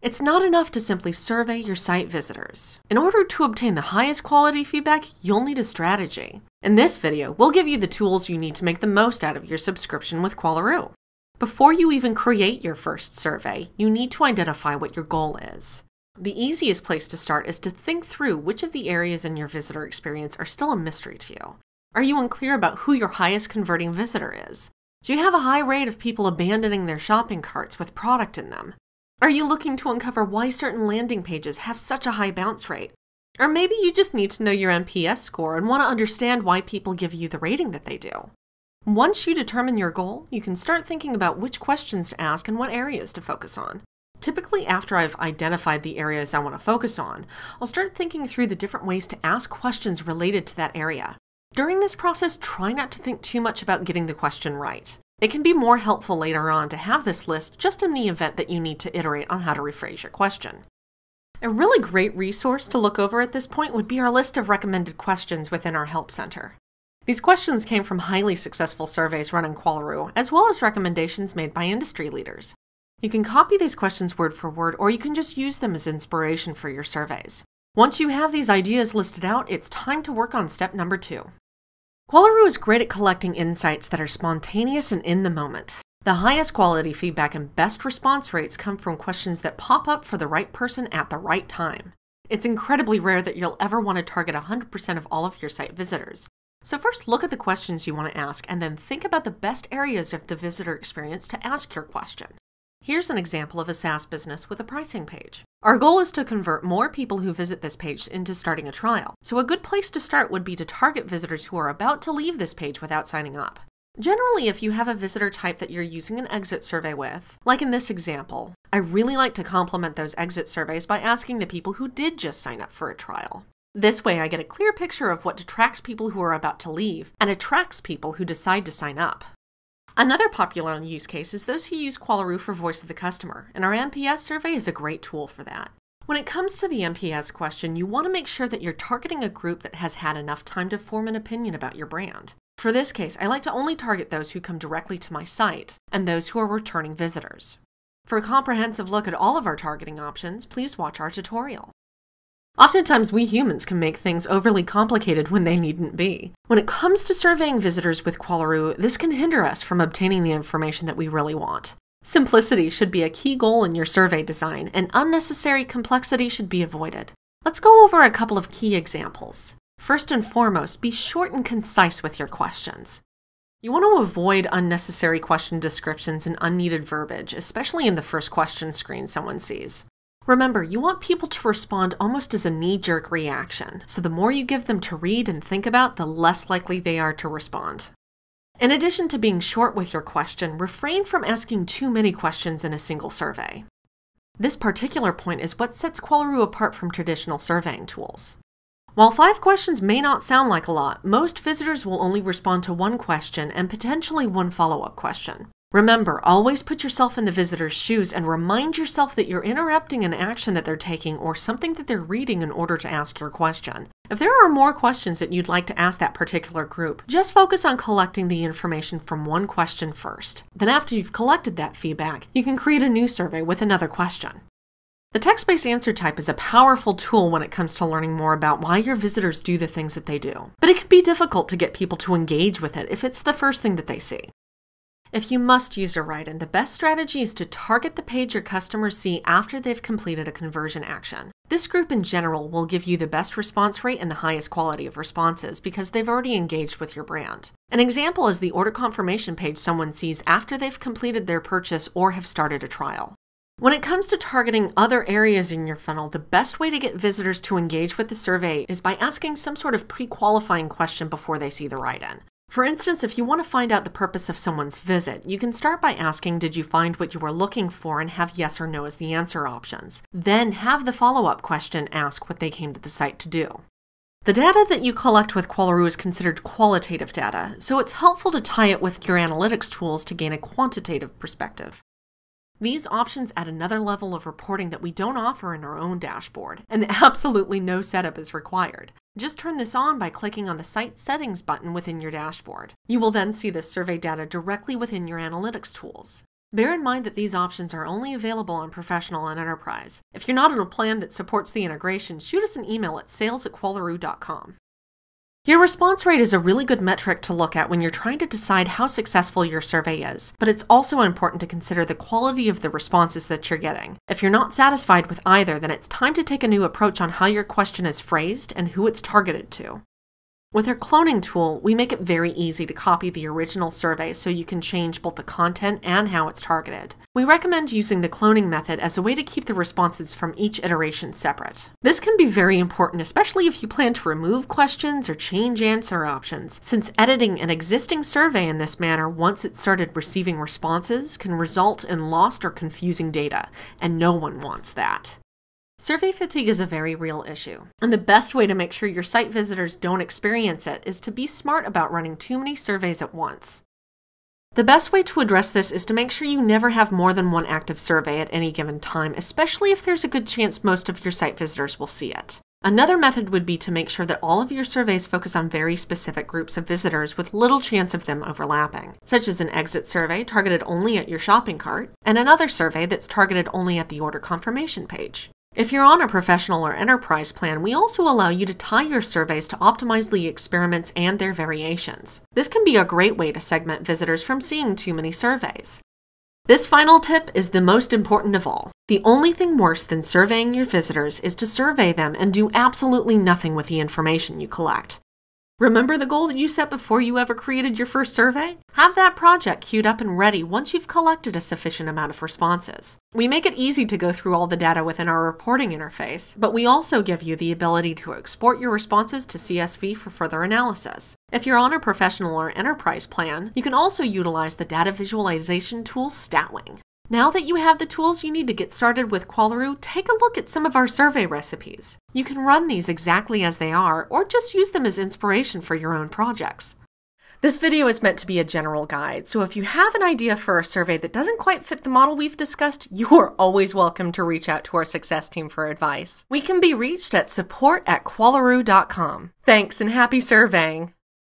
It's not enough to simply survey your site visitors. In order to obtain the highest quality feedback, you'll need a strategy. In this video, we'll give you the tools you need to make the most out of your subscription with Qualaroo. Before you even create your first survey, you need to identify what your goal is. The easiest place to start is to think through which of the areas in your visitor experience are still a mystery to you. Are you unclear about who your highest converting visitor is? Do you have a high rate of people abandoning their shopping carts with product in them? Are you looking to uncover why certain landing pages have such a high bounce rate? Or maybe you just need to know your NPS score and want to understand why people give you the rating that they do. Once you determine your goal, you can start thinking about which questions to ask and what areas to focus on. Typically, after I've identified the areas I want to focus on, I'll start thinking through the different ways to ask questions related to that area. During this process, try not to think too much about getting the question right. It can be more helpful later on to have this list just in the event that you need to iterate on how to rephrase your question. A really great resource to look over at this point would be our list of recommended questions within our Help Center. These questions came from highly successful surveys run on Qualaroo, as well as recommendations made by industry leaders. You can copy these questions word for word, or you can just use them as inspiration for your surveys. Once you have these ideas listed out, it's time to work on step number 2. Qualaroo is great at collecting insights that are spontaneous and in the moment. The highest quality feedback and best response rates come from questions that pop up for the right person at the right time. It's incredibly rare that you'll ever want to target 100% of all of your site visitors. So first look at the questions you want to ask and then think about the best areas of the visitor experience to ask your question. Here's an example of a SaaS business with a pricing page. Our goal is to convert more people who visit this page into starting a trial. So a good place to start would be to target visitors who are about to leave this page without signing up. Generally, if you have a visitor type that you're using an exit survey with, like in this example, I really like to complement those exit surveys by asking the people who did just sign up for a trial. This way I get a clear picture of what detracts people who are about to leave and attracts people who decide to sign up. Another popular use case is those who use Qualaroo for voice of the customer, and our NPS survey is a great tool for that. When it comes to the NPS question, you want to make sure that you're targeting a group that has had enough time to form an opinion about your brand. For this case, I like to only target those who come directly to my site and those who are returning visitors. For a comprehensive look at all of our targeting options, please watch our tutorial. Oftentimes, we humans can make things overly complicated when they needn't be. When it comes to surveying visitors with Qualaroo, this can hinder us from obtaining the information that we really want. Simplicity should be a key goal in your survey design, and unnecessary complexity should be avoided. Let's go over a couple of key examples. First and foremost, be short and concise with your questions. You want to avoid unnecessary question descriptions and unneeded verbiage, especially in the first question screen someone sees. Remember, you want people to respond almost as a knee-jerk reaction, so the more you give them to read and think about, the less likely they are to respond. In addition to being short with your question, refrain from asking too many questions in a single survey. This particular point is what sets Qualaroo apart from traditional surveying tools. While 5 questions may not sound like a lot, most visitors will only respond to 1 question and potentially 1 follow-up question. Remember, always put yourself in the visitor's shoes and remind yourself that you're interrupting an action that they're taking or something that they're reading in order to ask your question. If there are more questions that you'd like to ask that particular group, just focus on collecting the information from 1 question first. Then after you've collected that feedback, you can create a new survey with another question. The text-based answer type is a powerful tool when it comes to learning more about why your visitors do the things that they do. But it can be difficult to get people to engage with it if it's the first thing that they see. If you must use a write-in, the best strategy is to target the page your customers see after they've completed a conversion action. This group in general will give you the best response rate and the highest quality of responses because they've already engaged with your brand. An example is the order confirmation page someone sees after they've completed their purchase or have started a trial. When it comes to targeting other areas in your funnel, the best way to get visitors to engage with the survey is by asking some sort of pre-qualifying question before they see the write-in. For instance, if you want to find out the purpose of someone's visit, you can start by asking, did you find what you were looking for, and have yes or no as the answer options. Then have the follow-up question ask what they came to the site to do. The data that you collect with Qualaroo is considered qualitative data, so it's helpful to tie it with your analytics tools to gain a quantitative perspective. These options add another level of reporting that we don't offer in our own dashboard, and absolutely no setup is required. Just turn this on by clicking on the Site Settings button within your dashboard. You will then see the survey data directly within your analytics tools. Bear in mind that these options are only available on Professional and Enterprise. If you're not on a plan that supports the integration, shoot us an email at sales@qualaroo.com. Your response rate is a really good metric to look at when you're trying to decide how successful your survey is, but it's also important to consider the quality of the responses that you're getting. If you're not satisfied with either, then it's time to take a new approach on how your question is phrased and who it's targeted to. With our cloning tool, we make it very easy to copy the original survey so you can change both the content and how it's targeted. We recommend using the cloning method as a way to keep the responses from each iteration separate. This can be very important, especially if you plan to remove questions or change answer options, since editing an existing survey in this manner once it started receiving responses can result in lost or confusing data, and no one wants that. Survey fatigue is a very real issue, and the best way to make sure your site visitors don't experience it is to be smart about running too many surveys at once. The best way to address this is to make sure you never have more than one active survey at any given time, especially if there's a good chance most of your site visitors will see it. Another method would be to make sure that all of your surveys focus on very specific groups of visitors with little chance of them overlapping, such as an exit survey targeted only at your shopping cart, and another survey that's targeted only at the order confirmation page. If you're on a Professional or Enterprise plan, we also allow you to tie your surveys to optimize the experiments and their variations. This can be a great way to segment visitors from seeing too many surveys. This final tip is the most important of all. The only thing worse than surveying your visitors is to survey them and do absolutely nothing with the information you collect. Remember the goal that you set before you ever created your first survey? Have that project queued up and ready once you've collected a sufficient amount of responses. We make it easy to go through all the data within our reporting interface, but we also give you the ability to export your responses to CSV for further analysis. If you're on a Professional or Enterprise plan, you can also utilize the data visualization tool Statwing. Now that you have the tools you need to get started with Qualaroo, take a look at some of our survey recipes. You can run these exactly as they are, or just use them as inspiration for your own projects. This video is meant to be a general guide, so if you have an idea for a survey that doesn't quite fit the model we've discussed, you are always welcome to reach out to our success team for advice. We can be reached at support@qualaroo.com. Thanks and happy surveying!